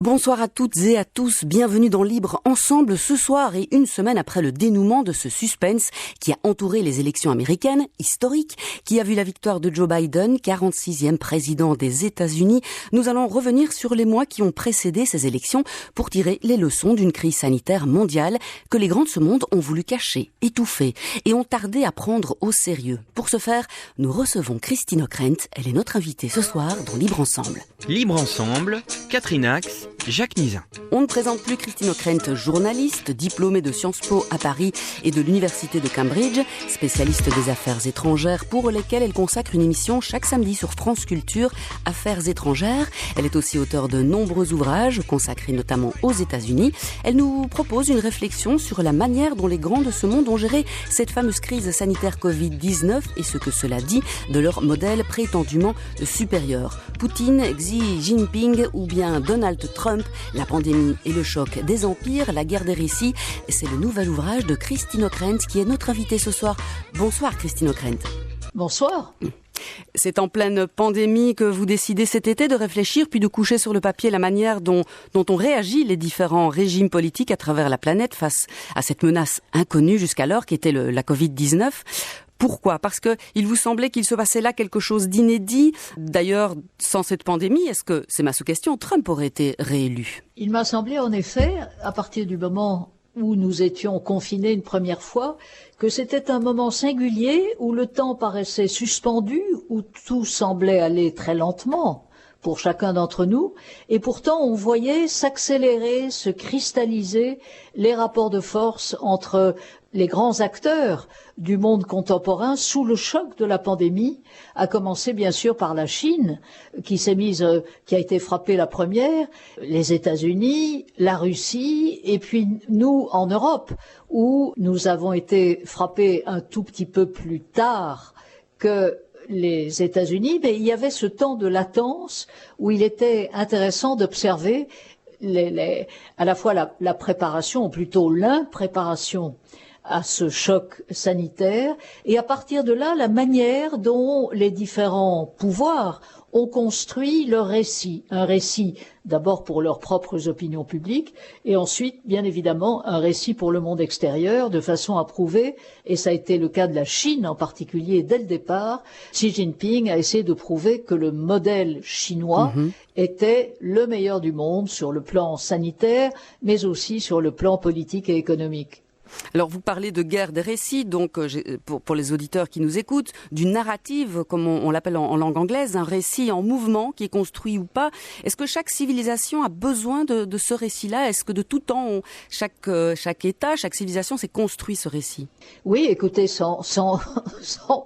Bonsoir à toutes et à tous, bienvenue dans Libre Ensemble ce soir et une semaine après le dénouement de ce suspense qui a entouré les élections américaines, historiques, qui a vu la victoire de Joe Biden, 46e président des États-Unis. Nous allons revenir sur les mois qui ont précédé ces élections pour tirer les leçons d'une crise sanitaire mondiale que les grands de ce monde ont voulu cacher, étouffer et ont tardé à prendre au sérieux. Pour ce faire, nous recevons Christine Ockrent, elle est notre invitée ce soir dans Libre Ensemble. Libre Ensemble, Catherine Ax, Jacques Nizin. On ne présente plus Christine Ockrent, journaliste, diplômée de Sciences Po à Paris et de l'Université de Cambridge, spécialiste des affaires étrangères pour lesquelles elle consacre une émission chaque samedi sur France Culture, Affaires étrangères. Elle est aussi auteure de nombreux ouvrages consacrés notamment aux États-Unis. Elle nous propose une réflexion sur la manière dont les grands de ce monde ont géré cette fameuse crise sanitaire Covid-19 et ce que cela dit de leur modèle prétendument supérieur. Poutine, Xi Jinping ou bien Donald Trump, la pandémie et le choc des empires, la guerre des récits, c'est le nouvel ouvrage de Christine Ockrent qui est notre invitée ce soir. Bonsoir Christine Ockrent. Bonsoir. C'est en pleine pandémie que vous décidez cet été de réfléchir puis de coucher sur le papier la manière dont ont réagi les différents régimes politiques à travers la planète face à cette menace inconnue jusqu'alors qui était la Covid-19. Pourquoi ? Parce que il vous semblait qu'il se passait là quelque chose d'inédit. D'ailleurs, sans cette pandémie, est-ce que, c'est ma sous-question, Trump aurait été réélu ? Il m'a semblé en effet, à partir du moment où nous étions confinés une première fois, que c'était un moment singulier où le temps paraissait suspendu, où tout semblait aller très lentement pour chacun d'entre nous, et pourtant on voyait s'accélérer, se cristalliser les rapports de force entre les grands acteurs du monde contemporain sous le choc de la pandémie, à commencer bien sûr par la Chine, qui a été frappée la première, les États-Unis, la Russie, et puis nous en Europe, où nous avons été frappés un tout petit peu plus tard que les États-Unis, mais il y avait ce temps de latence où il était intéressant d'observer à la fois la préparation, ou plutôt l'impréparation à ce choc sanitaire, et à partir de là, la manière dont les différents pouvoirs ont construit leur récit. Un récit d'abord pour leurs propres opinions publiques, et ensuite, bien évidemment, un récit pour le monde extérieur, de façon à prouver, et ça a été le cas de la Chine en particulier dès le départ, Xi Jinping a essayé de prouver que le modèle chinois était le meilleur du monde sur le plan sanitaire, mais aussi sur le plan politique et économique. Alors vous parlez de guerre des récits, donc pour les auditeurs qui nous écoutent, d'une narrative, comme on l'appelle en langue anglaise, un récit en mouvement qui est construit ou pas. Est-ce que chaque civilisation a besoin de ce récit-là ? Est-ce que de tout temps, chaque État, chaque civilisation s'est construit ce récit ? Oui, écoutez, sans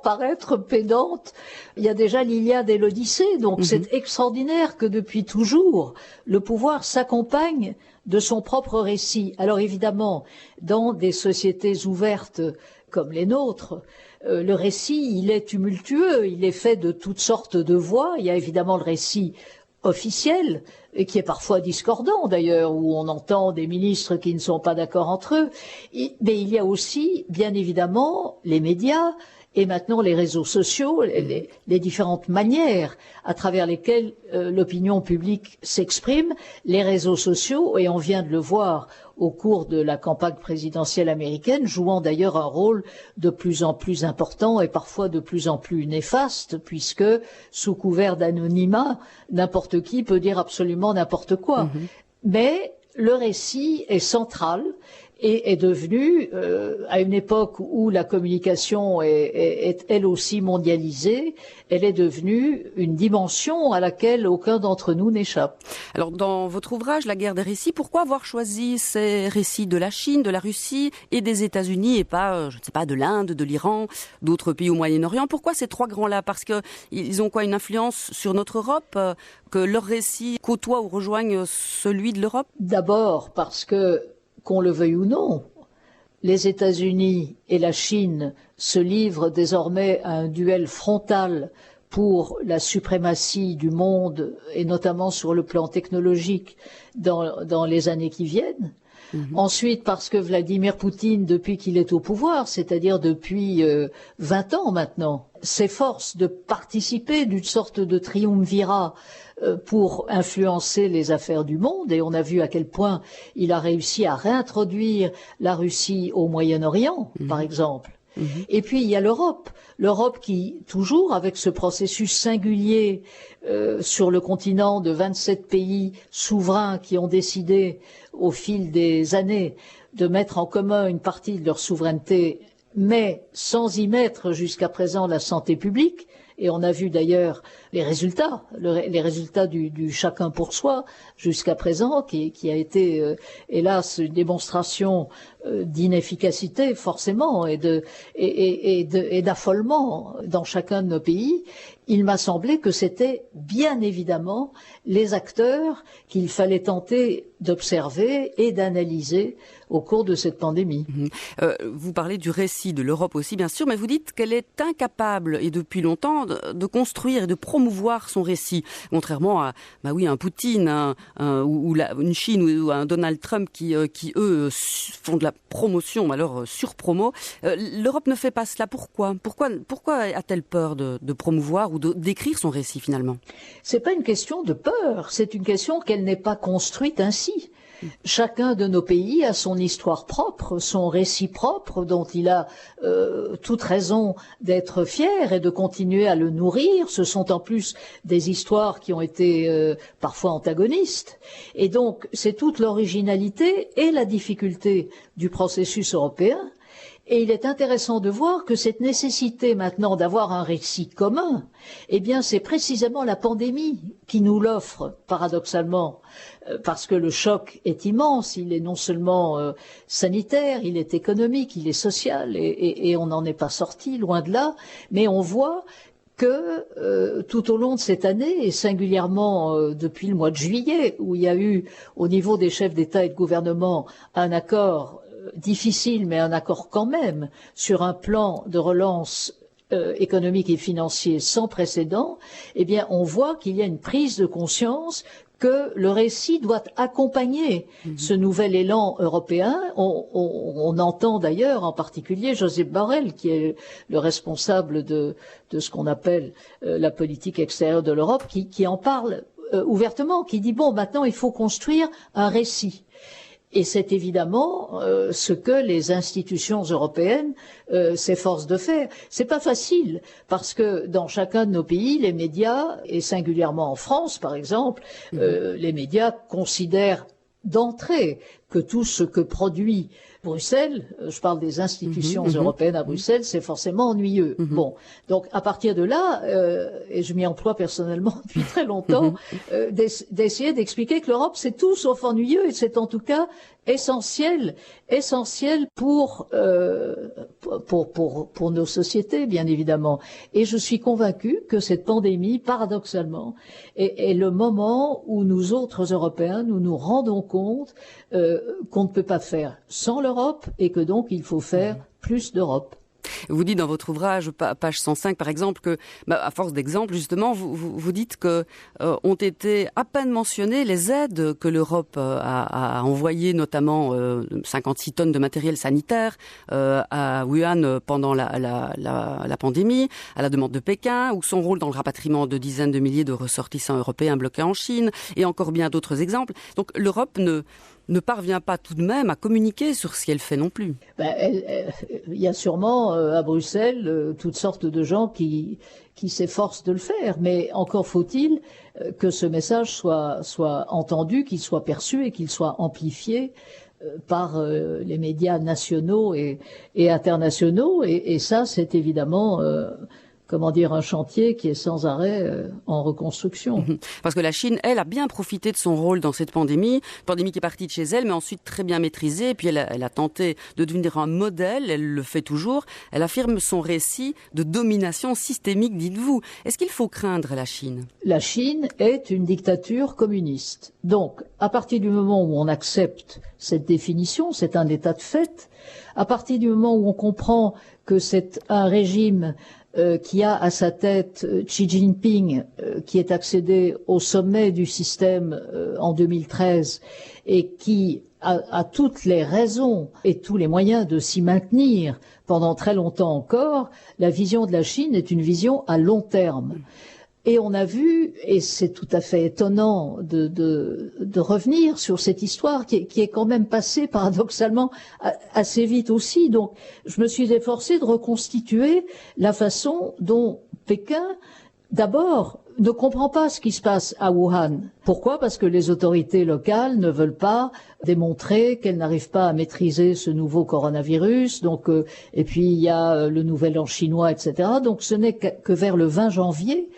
paraître pédante, il y a déjà l'Iliade et l'Odyssée, donc c'est extraordinaire que depuis toujours, le pouvoir s'accompagne de son propre récit. Alors évidemment, dans des sociétés ouvertes comme les nôtres, le récit, il est tumultueux, il est fait de toutes sortes de voix. Il y a évidemment le récit officiel, et qui est parfois discordant d'ailleurs, où on entend des ministres qui ne sont pas d'accord entre eux. Mais il y a aussi, bien évidemment, les médias, et maintenant les réseaux sociaux, les différentes manières à travers lesquelles l'opinion publique s'exprime, les réseaux sociaux, et on vient de le voir au cours de la campagne présidentielle américaine, jouant d'ailleurs un rôle de plus en plus important et parfois de plus en plus néfaste, puisque sous couvert d'anonymat, n'importe qui peut dire absolument n'importe quoi. Mais le récit est central et est devenu, à une époque où la communication est elle aussi mondialisée, elle est devenue une dimension à laquelle aucun d'entre nous n'échappe. Alors dans votre ouvrage, La guerre des récits, pourquoi avoir choisi ces récits de la Chine, de la Russie et des États-Unis et pas, je ne sais pas, de l'Inde, de l'Iran, d'autres pays au Moyen-Orient ? Pourquoi ces trois grands-là ? Parce que ils ont quoi, une influence sur notre Europe, que leurs récits côtoient ou rejoignent celui de l'Europe ? D'abord parce que, qu'on le veuille ou non, les États-Unis et la Chine se livrent désormais à un duel frontal pour la suprématie du monde, et notamment sur le plan technologique, dans les années qui viennent. Ensuite, parce que Vladimir Poutine, depuis qu'il est au pouvoir, c'est-à-dire depuis 20 ans maintenant, s'efforce de participer d'une sorte de triumvirat pour influencer les affaires du monde, et on a vu à quel point il a réussi à réintroduire la Russie au Moyen-Orient, par exemple. Et puis il y a l'Europe qui, toujours avec ce processus singulier sur le continent de 27 pays souverains qui ont décidé au fil des années de mettre en commun une partie de leur souveraineté, mais sans y mettre jusqu'à présent la santé publique. Et on a vu d'ailleurs les résultats du chacun pour soi jusqu'à présent, qui a été, hélas, une démonstration d'inefficacité forcément et d'affolement dans chacun de nos pays. Il m'a semblé que c'était bien évidemment les acteurs qu'il fallait tenter d'observer et d'analyser au cours de cette pandémie. Vous parlez du récit de l'Europe aussi, bien sûr, mais vous dites qu'elle est incapable, et depuis longtemps, de construire et de promouvoir son récit, contrairement à un Poutine, ou une Chine ou un Donald Trump qui eux font de la promotion, alors surpromo. L'Europe ne fait pas cela. Pourquoi a-t-elle peur de promouvoir ou d'écrire son récit finalement? C'est pas une question de peur, c'est une question qu'elle n'est pas construite ainsi. Chacun de nos pays a son histoire propre, son récit propre, dont il a toute raison d'être fier et de continuer à le nourrir. Ce sont en plus des histoires qui ont été parfois antagonistes. Et donc, c'est toute l'originalité et la difficulté du processus européen. Et il est intéressant de voir que cette nécessité maintenant d'avoir un récit commun, eh bien c'est précisément la pandémie qui nous l'offre, paradoxalement, parce que le choc est immense, il est non seulement sanitaire, il est économique, il est social, et on n'en est pas sorti, loin de là, mais on voit que tout au long de cette année, et singulièrement depuis le mois de juillet, où il y a eu au niveau des chefs d'État et de gouvernement un accord difficile, mais un accord quand même, sur un plan de relance économique et financier sans précédent, eh bien, on voit qu'il y a une prise de conscience que le récit doit accompagner ce nouvel élan européen. On entend d'ailleurs en particulier Josep Borrell, qui est le responsable de ce qu'on appelle la politique extérieure de l'Europe, qui en parle ouvertement, qui dit bon, maintenant il faut construire un récit. Et c'est évidemment ce que les institutions européennes s'efforcent de faire. C'est pas facile parce que dans chacun de nos pays, les médias, et singulièrement en France par exemple, les médias considèrent d'entrée que tout ce que produit Bruxelles, je parle des institutions européennes à Bruxelles, c'est forcément ennuyeux. Bon, donc à partir de là, et je m'y emploie personnellement depuis très longtemps, d'essayer d'expliquer que l'Europe c'est tout sauf ennuyeux, et c'est en tout cas essentiel pour nos sociétés, bien évidemment. Et je suis convaincue que cette pandémie, paradoxalement, est le moment où nous autres Européens, nous nous rendons compte qu'on ne peut pas faire sans l'Europe et que donc il faut faire plus d'Europe. Vous dites dans votre ouvrage, page 105 par exemple, que, à force d'exemples justement, vous dites que ont été à peine mentionnées les aides que l'Europe a envoyées, notamment 56 tonnes de matériel sanitaire à Wuhan pendant la pandémie, à la demande de Pékin, ou son rôle dans le rapatriement de dizaines de milliers de ressortissants européens bloqués en Chine, et encore bien d'autres exemples. Donc l'Europe ne parvient pas tout de même à communiquer sur ce qu'elle fait non plus. Il y a sûrement à Bruxelles toutes sortes de gens qui s'efforcent de le faire, mais encore faut-il que ce message soit entendu, qu'il soit perçu et qu'il soit amplifié par les médias nationaux et internationaux, et ça c'est évidemment un chantier qui est sans arrêt en reconstruction. Parce que la Chine, elle, a bien profité de son rôle dans cette pandémie qui est partie de chez elle, mais ensuite très bien maîtrisée, et puis elle a tenté de devenir un modèle, elle le fait toujours, elle affirme son récit de domination systémique, dites-vous. Est-ce qu'il faut craindre la Chine? La Chine est une dictature communiste. Donc, à partir du moment où on accepte cette définition, c'est un état de fait, à partir du moment où on comprend que c'est un régime qui a à sa tête Xi Jinping, qui est accédé au sommet du système en 2013 et qui a toutes les raisons et tous les moyens de s'y maintenir pendant très longtemps encore, la vision de la Chine est une vision à long terme. Et on a vu, et c'est tout à fait étonnant de revenir sur cette histoire qui est quand même passée paradoxalement assez vite aussi. Donc je me suis efforcée de reconstituer la façon dont Pékin, d'abord, ne comprend pas ce qui se passe à Wuhan. Pourquoi? Parce que les autorités locales ne veulent pas démontrer qu'elles n'arrivent pas à maîtriser ce nouveau coronavirus. Donc, et puis il y a le nouvel an chinois, etc. Donc ce n'est que vers le 20 janvier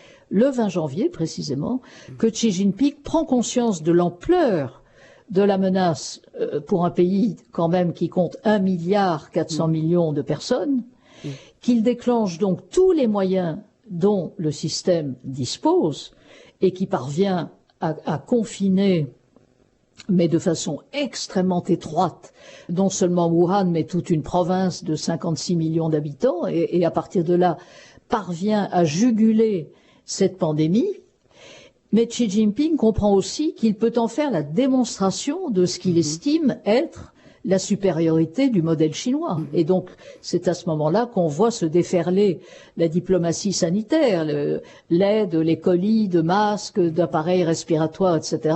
précisément, que Xi Jinping prend conscience de l'ampleur de la menace pour un pays quand même qui compte 1,4 milliard de personnes, qu'il déclenche donc tous les moyens dont le système dispose et qui parvient à confiner, mais de façon extrêmement étroite, non seulement Wuhan, mais toute une province de 56 millions d'habitants, et à partir de là, parvient à juguler cette pandémie. Mais Xi Jinping comprend aussi qu'il peut en faire la démonstration de ce qu'il estime être la supériorité du modèle chinois. Et donc, c'est à ce moment-là qu'on voit se déferler la diplomatie sanitaire, l'aide, les colis de masques, d'appareils respiratoires, etc.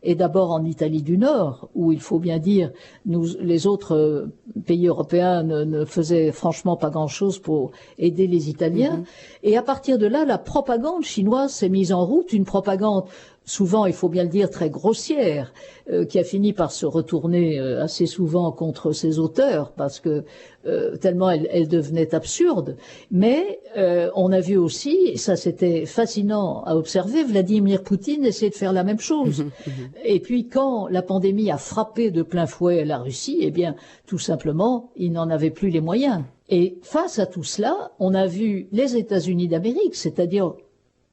Et d'abord en Italie du Nord, où il faut bien dire, les autres pays européens ne faisaient franchement pas grand-chose pour aider les Italiens. Et à partir de là, la propagande chinoise s'est mise en route, une propagande souvent, il faut bien le dire, très grossière, qui a fini par se retourner assez souvent contre ses auteurs, parce que tellement elle devenait absurde. Mais on a vu aussi, et ça c'était fascinant à observer, Vladimir Poutine essayer de faire la même chose. Et puis quand la pandémie a frappé de plein fouet la Russie, eh bien, tout simplement, il n'en avait plus les moyens. Et face à tout cela, on a vu les États-Unis d'Amérique, c'est-à-dire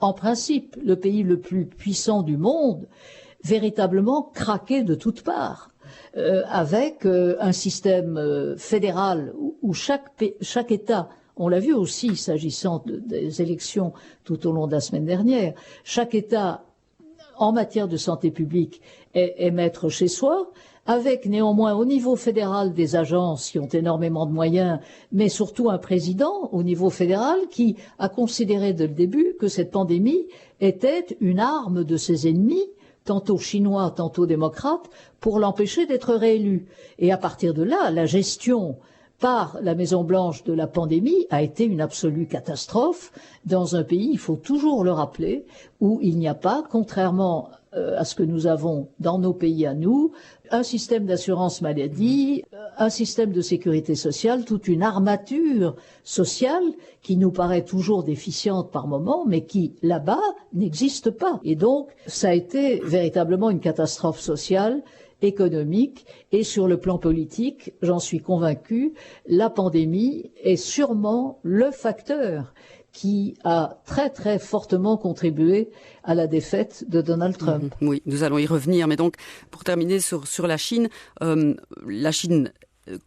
en principe, le pays le plus puissant du monde, véritablement craqué de toutes parts, avec un système fédéral où chaque État, on l'a vu aussi s'agissant des élections tout au long de la semaine dernière, chaque État, en matière de santé publique, est maître chez soi, avec néanmoins au niveau fédéral des agences qui ont énormément de moyens, mais surtout un président au niveau fédéral qui a considéré dès le début que cette pandémie était une arme de ses ennemis, tantôt chinois, tantôt démocrates, pour l'empêcher d'être réélu. Et à partir de là, la gestion par la Maison-Blanche de la pandémie a été une absolue catastrophe dans un pays, il faut toujours le rappeler, où il n'y a pas, contrairement à ce que nous avons dans nos pays à nous, un système d'assurance maladie, un système de sécurité sociale, toute une armature sociale qui nous paraît toujours déficiente par moment, mais qui, là-bas, n'existe pas. Et donc, ça a été véritablement une catastrophe sociale, économique, et sur le plan politique, j'en suis convaincu, la pandémie est sûrement le facteur qui a très très fortement contribué à la défaite de Donald Trump. Oui, nous allons y revenir. Mais donc, pour terminer sur la Chine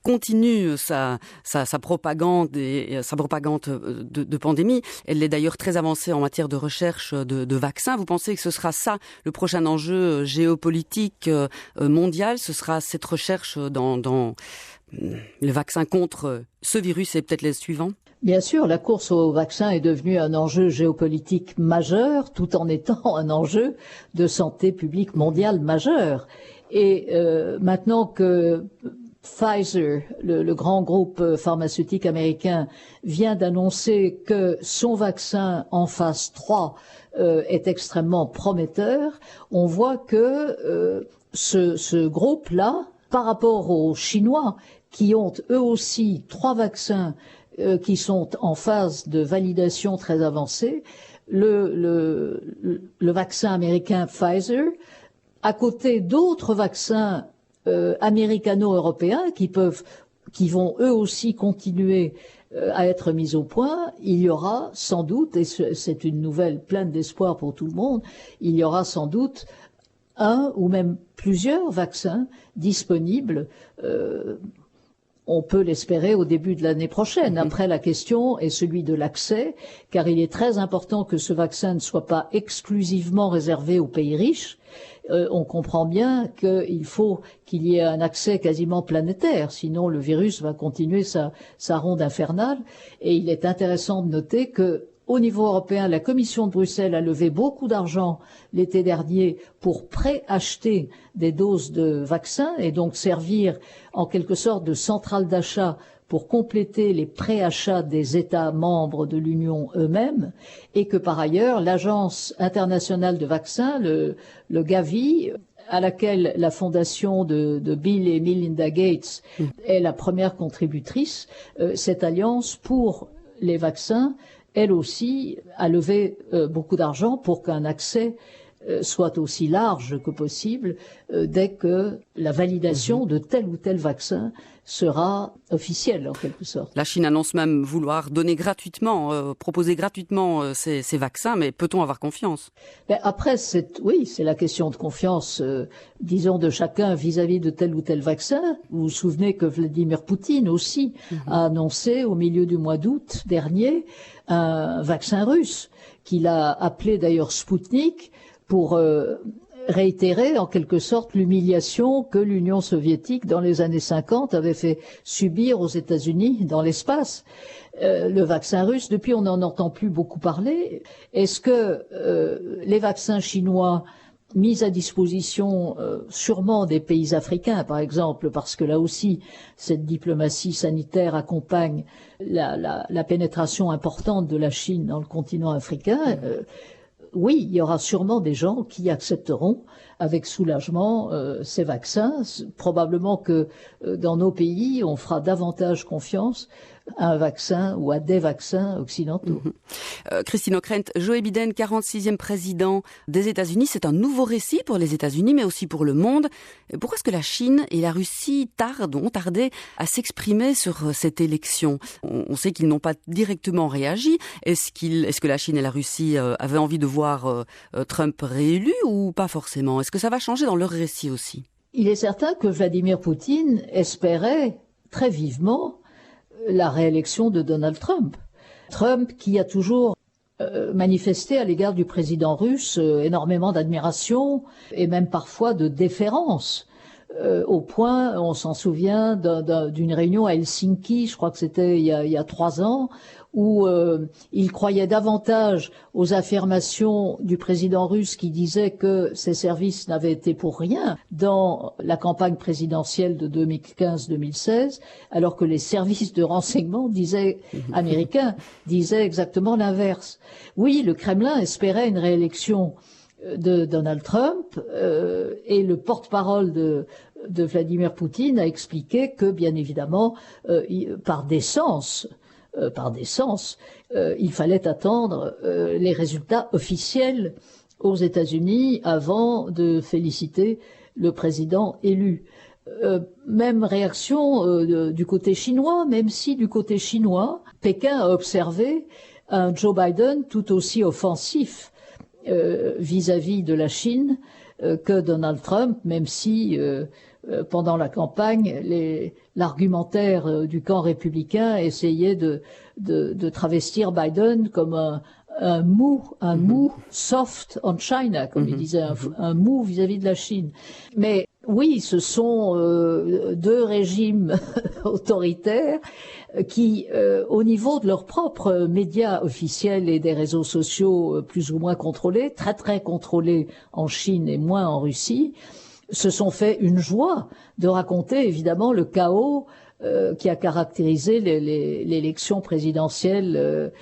continue sa propagande et sa propagande de pandémie. Elle est d'ailleurs très avancée en matière de recherche de vaccins. Vous pensez que ce sera ça le prochain enjeu géopolitique mondial? Ce sera cette recherche dans le vaccin contre ce virus et peut-être les suivants? Bien sûr, la course au vaccin est devenue un enjeu géopolitique majeur, tout en étant un enjeu de santé publique mondiale majeur. Et maintenant que Pfizer, le grand groupe pharmaceutique américain, vient d'annoncer que son vaccin en phase 3 est extrêmement prometteur, on voit que ce groupe-là, par rapport aux Chinois, qui ont eux aussi 3 vaccins qui sont en phase de validation très avancée, le vaccin américain Pfizer, à côté d'autres vaccins américano-européens qui vont eux aussi continuer à être mis au point, il y aura sans doute, et c'est une nouvelle pleine d'espoir pour tout le monde, il y aura sans doute un ou même plusieurs vaccins disponibles. on peut l'espérer au début de l'année prochaine. Après, la question est celui de l'accès, car il est très important que ce vaccin ne soit pas exclusivement réservé aux pays riches. On comprend bien qu'il faut qu'il y ait un accès quasiment planétaire, sinon le virus va continuer sa ronde infernale. Et il est intéressant de noter que, au niveau européen, la Commission de Bruxelles a levé beaucoup d'argent l'été dernier pour préacheter des doses de vaccins et donc servir en quelque sorte de centrale d'achat pour compléter les préachats des États membres de l'Union eux-mêmes, et que par ailleurs, l'Agence internationale de vaccins, le Gavi, à laquelle la fondation de Bill et Melinda Gates est la première contributrice, cette alliance pour les vaccins, elle aussi, a levé beaucoup d'argent pour qu'un accès soit aussi large que possible dès que la validation de tel ou tel vaccin sera officielle, en quelque sorte. La Chine annonce même vouloir donner gratuitement, proposer gratuitement ces vaccins, mais peut-on avoir confiance? Après, c'est la question de confiance, disons, de chacun vis-à-vis de tel ou tel vaccin. Vous vous souvenez que Vladimir Poutine aussi a annoncé au milieu du mois d'août dernier un vaccin russe, qu'il a appelé d'ailleurs Spoutnik, pour réitérer en quelque sorte l'humiliation que l'Union soviétique dans les années 50 avait fait subir aux États-Unis dans l'espace. Le vaccin russe, depuis on n'en entend plus beaucoup parler. Est-ce que les vaccins chinois mis à disposition sûrement des pays africains, par exemple, parce que là aussi, cette diplomatie sanitaire accompagne la pénétration importante de la Chine dans le continent africain, oui, il y aura sûrement des gens qui accepteront avec soulagement ces vaccins. Probablement que dans nos pays, on fera davantage confiance à un vaccin ou à des vaccins occidentaux. Christine Ockrent, Joe Biden, 46e président des États-Unis, c'est un nouveau récit pour les États-Unis, mais aussi pour le monde. Pourquoi est-ce que la Chine et la Russie ont tardé à s'exprimer sur cette élection? On sait qu'ils n'ont pas directement réagi. Est-ce que la Chine et la Russie avaient envie de voir Trump réélu ou pas forcément? Est-ce que ça va changer dans leur récit aussi? Il est certain que Vladimir Poutine espérait très vivement la réélection de Donald Trump. Trump qui a toujours manifesté à l'égard du président russe énormément d'admiration et même parfois de déférence. Au point, on s'en souvient d'une réunion à Helsinki, je crois que c'était il y a 3 ans, où il croyait davantage aux affirmations du président russe qui disait que ses services n'avaient été pour rien dans la campagne présidentielle de 2015-2016, alors que les services de renseignement américains disaient exactement l'inverse. Oui, le Kremlin espérait une réélection de Donald Trump et le porte-parole de Vladimir Poutine a expliqué que, bien évidemment, par décence, il fallait attendre les résultats officiels aux États-Unis avant de féliciter le président élu. Même réaction du côté chinois, même si du côté chinois, Pékin a observé un Joe Biden tout aussi offensif vis-à-vis de la Chine que Donald Trump, même si pendant la campagne, l'argumentaire du camp républicain essayait de travestir Biden comme un mou soft on China, comme il disait, un mou vis-à-vis de la Chine. Mais oui, ce sont 2 régimes autoritaires qui, au niveau de leurs propres médias officiels et des réseaux sociaux plus ou moins contrôlés, très très contrôlés en Chine et moins en Russie, se sont fait une joie de raconter évidemment le chaos qui a caractérisé l'élection présidentielle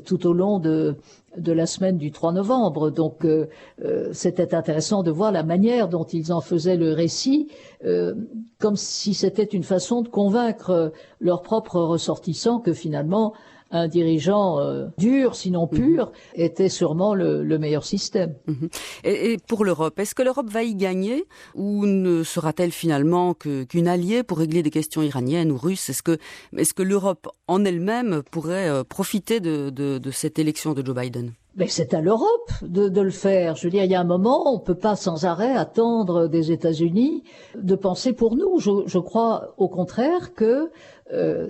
tout au long de la semaine du 3 novembre. Donc c'était intéressant de voir la manière dont ils en faisaient le récit, comme si c'était une façon de convaincre leurs propres ressortissants que finalement un dirigeant dur, sinon pur, était sûrement le meilleur système. Et pour l'Europe, est-ce que l'Europe va y gagner ou ne sera-t-elle finalement qu'une alliée pour régler des questions iraniennes ou russes? Est-ce que l'Europe en elle-même pourrait profiter de cette élection de Joe Biden? Mais c'est à l'Europe de le faire. Je veux dire, il y a un moment, on ne peut pas sans arrêt attendre des États-Unis de penser pour nous. Je crois au contraire que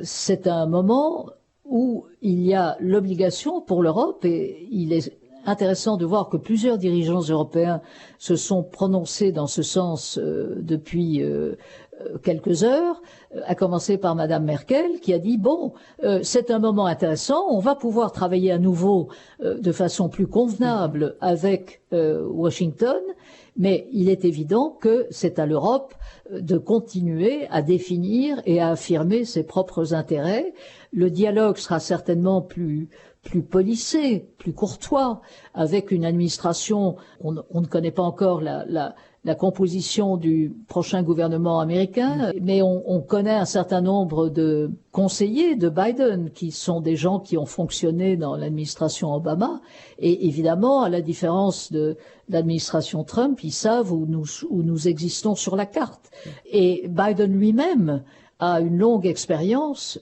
c'est un moment où il y a l'obligation pour l'Europe, et il est intéressant de voir que plusieurs dirigeants européens se sont prononcés dans ce sens depuis quelques heures, à commencer par Madame Merkel, qui a dit bon, c'est un moment intéressant, on va pouvoir travailler à nouveau de façon plus convenable avec Washington, mais il est évident que c'est à l'Europe de continuer à définir et à affirmer ses propres intérêts. Le dialogue sera certainement plus policé, plus courtois, avec une administration, on ne connaît pas encore la composition du prochain gouvernement américain, mais on connaît un certain nombre de conseillers de Biden qui sont des gens qui ont fonctionné dans l'administration Obama, et évidemment, à la différence de l'administration Trump, ils savent où nous existons sur la carte. Et Biden lui-même a une longue expérience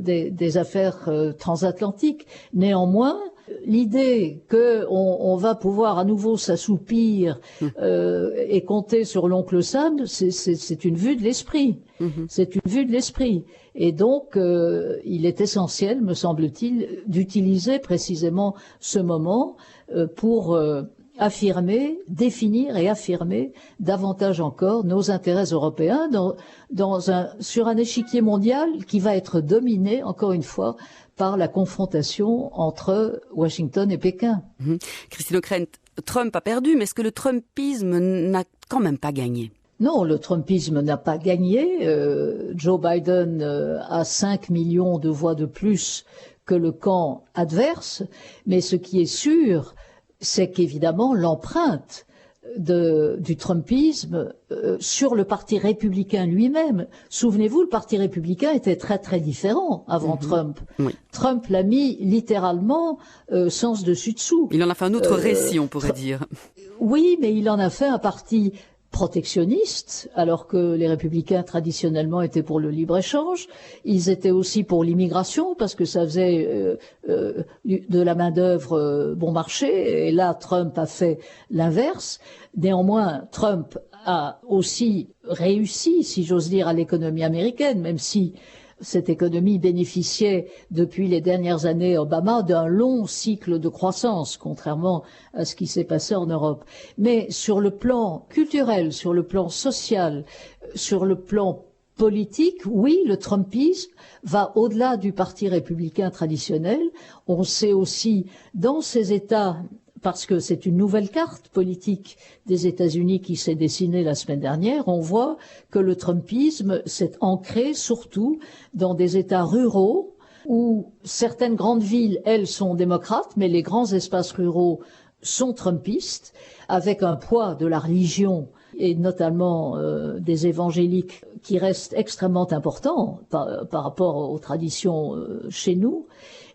des affaires transatlantiques. Néanmoins, l'idée qu'on va pouvoir à nouveau s'assoupir et compter sur l'oncle Sam, c'est une vue de l'esprit. C'est une vue de l'esprit. Et donc, il est essentiel, me semble-t-il, d'utiliser précisément ce moment pour définir et affirmer davantage encore nos intérêts européens sur un échiquier mondial qui va être dominé, encore une fois, par la confrontation entre Washington et Pékin. Christine O'Krent, Trump a perdu, mais est-ce que le Trumpisme n'a quand même pas gagné ? Non, le Trumpisme n'a pas gagné. Joe Biden a 5 millions de voix de plus que le camp adverse, mais ce qui est sûr, c'est qu'évidemment l'empreinte du Trumpisme sur le Parti républicain lui-même. Souvenez-vous, le Parti républicain était très très différent avant Trump. Oui. Trump l'a mis littéralement sens dessus-dessous. Il en a fait un autre récit, on pourrait dire. Oui, mais il en a fait un parti protectionnistes, alors que les républicains traditionnellement étaient pour le libre-échange. Ils étaient aussi pour l'immigration, parce que ça faisait de la main-d'œuvre bon marché, et là Trump a fait l'inverse. Néanmoins, Trump a aussi réussi, si j'ose dire, à l'économie américaine, même si cette économie bénéficiait depuis les dernières années Obama d'un long cycle de croissance, contrairement à ce qui s'est passé en Europe. Mais sur le plan culturel, sur le plan social, sur le plan politique, oui, le Trumpisme va au-delà du Parti républicain traditionnel. On sait aussi, dans ces États, parce que c'est une nouvelle carte politique des États-Unis qui s'est dessinée la semaine dernière, on voit que le Trumpisme s'est ancré surtout dans des États ruraux où certaines grandes villes, elles, sont démocrates, mais les grands espaces ruraux sont trumpistes, avec un poids de la religion et notamment des évangéliques qui reste extrêmement important par rapport aux traditions chez nous.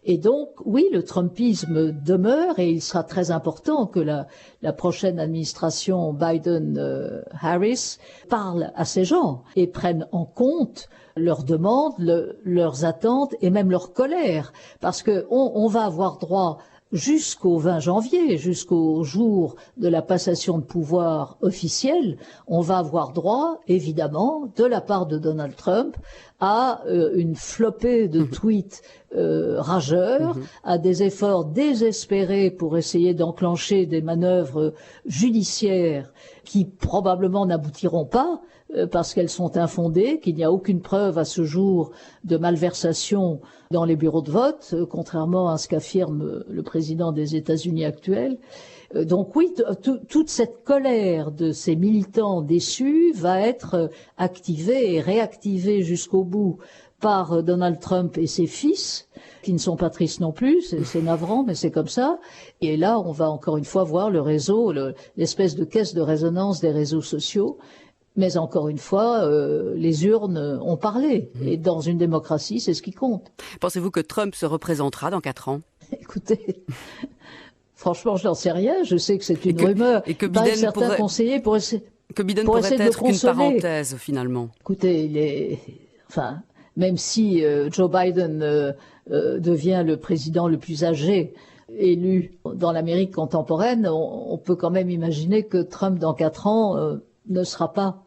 Et donc, oui, le Trumpisme demeure et il sera très important que la prochaine administration Biden-Harris parle à ces gens et prenne en compte leurs demandes, leurs attentes et même leur colère. Parce que on va avoir droit jusqu'au 20 janvier, jusqu'au jour de la passation de pouvoir officielle, on va avoir droit, évidemment, de la part de Donald Trump, à une flopée de tweets rageurs, à des efforts désespérés pour essayer d'enclencher des manœuvres judiciaires qui probablement n'aboutiront pas, parce qu'elles sont infondées, qu'il n'y a aucune preuve à ce jour de malversation dans les bureaux de vote, contrairement à ce qu'affirme le président des États-Unis actuel. Donc oui, toute cette colère de ces militants déçus va être activée et réactivée jusqu'au bout par Donald Trump et ses fils, qui ne sont pas tristes non plus, c'est navrant, mais c'est comme ça. Et là, on va encore une fois voir le réseau, l'espèce de caisse de résonance des réseaux sociaux. Mais encore une fois, les urnes ont parlé. Et dans une démocratie, c'est ce qui compte. Pensez-vous que Trump se représentera dans 4 ans ? Écoutez, franchement, je n'en sais rien. Je sais que c'est une rumeur. Et que Biden pourrait... conseillers pour essayer... Que Biden pourrait être qu'une parenthèse, finalement. Écoutez, même si Joe Biden devient le président le plus âgé élu dans l'Amérique contemporaine, on peut quand même imaginer que Trump, dans 4 ans, ne sera pas,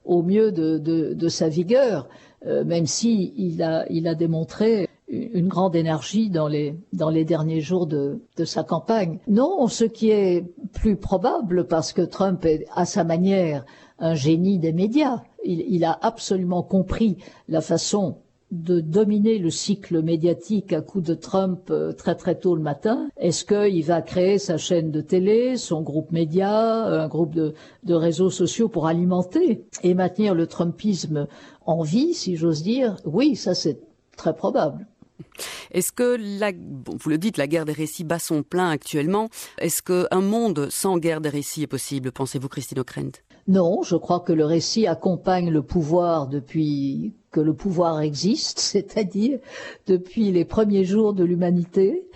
au mieux de sa vigueur, même si il a démontré une grande énergie dans les derniers jours de sa campagne. Non, ce qui est plus probable, parce que Trump est à sa manière un génie des médias, il a absolument compris la façon de dominer le cycle médiatique à coup de Trump très très tôt le matin. Est-ce qu'il va créer sa chaîne de télé, son groupe média, un groupe de réseaux sociaux pour alimenter et maintenir le Trumpisme en vie, si j'ose dire? Oui, ça c'est très probable. Est-ce que, vous le dites, la guerre des récits bat son plein actuellement. Est-ce qu'un monde sans guerre des récits est possible, pensez-vous, Christine Ockrent? Non, je crois que le récit accompagne le pouvoir depuis que le pouvoir existe, c'est-à-dire depuis les premiers jours de l'humanité,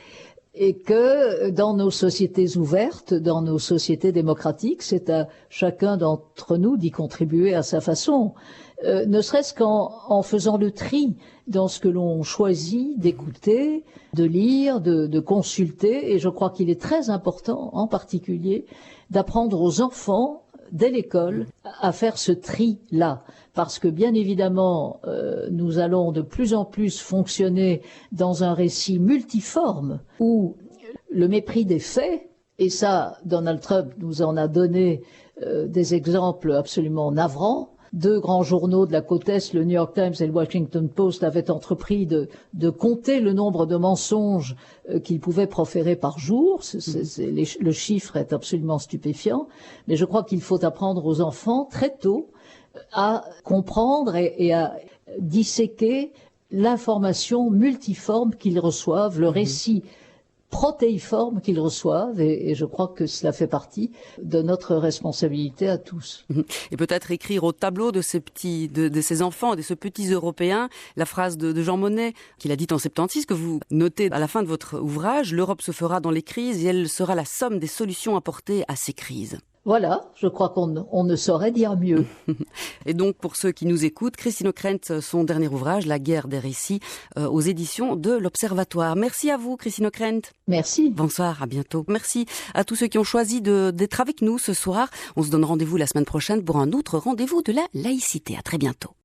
et que dans nos sociétés ouvertes, dans nos sociétés démocratiques, c'est à chacun d'entre nous d'y contribuer à sa façon, ne serait-ce qu'en faisant le tri dans ce que l'on choisit d'écouter, de lire, de consulter, et je crois qu'il est très important, en particulier, d'apprendre aux enfants dès l'école à faire ce tri-là, parce que bien évidemment nous allons de plus en plus fonctionner dans un récit multiforme où le mépris des faits, et ça Donald Trump nous en a donné des exemples absolument navrants. 2 grands journaux de la côte Est, le New York Times et le Washington Post, avaient entrepris de compter le nombre de mensonges qu'ils pouvaient proférer par jour. Le chiffre est absolument stupéfiant. Mais je crois qu'il faut apprendre aux enfants très tôt à comprendre et à disséquer l'information multiforme qu'ils reçoivent, le récit protéiforme qu'ils reçoivent, et je crois que cela fait partie de notre responsabilité à tous. Et peut-être écrire au tableau de ces enfants, de ces petits Européens, la phrase de Jean Monnet, qu'il a dite en 76, que vous notez à la fin de votre ouvrage: l'Europe se fera dans les crises et elle sera la somme des solutions apportées à ces crises. Voilà, je crois qu'on ne saurait dire mieux. Et donc, pour ceux qui nous écoutent, Christine Ockrent, son dernier ouvrage, La guerre des récits, aux éditions de l'Observatoire. Merci à vous, Christine Ockrent. Merci. Bonsoir, à bientôt. Merci à tous ceux qui ont choisi d'être avec nous ce soir. On se donne rendez-vous la semaine prochaine pour un autre rendez-vous de la laïcité. À très bientôt.